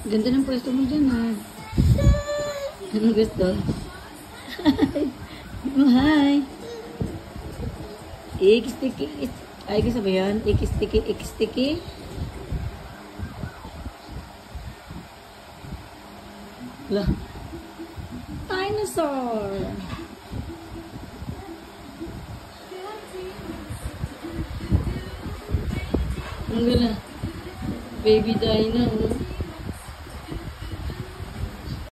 Ganda ng pwesto mo dyan, ha? Anong gusto? Hi! Ik-sticky. Ay, kasi ba yan? Ik-sticky, ik-sticky. Lah. Dinosaur! Ang gala. Baby dino.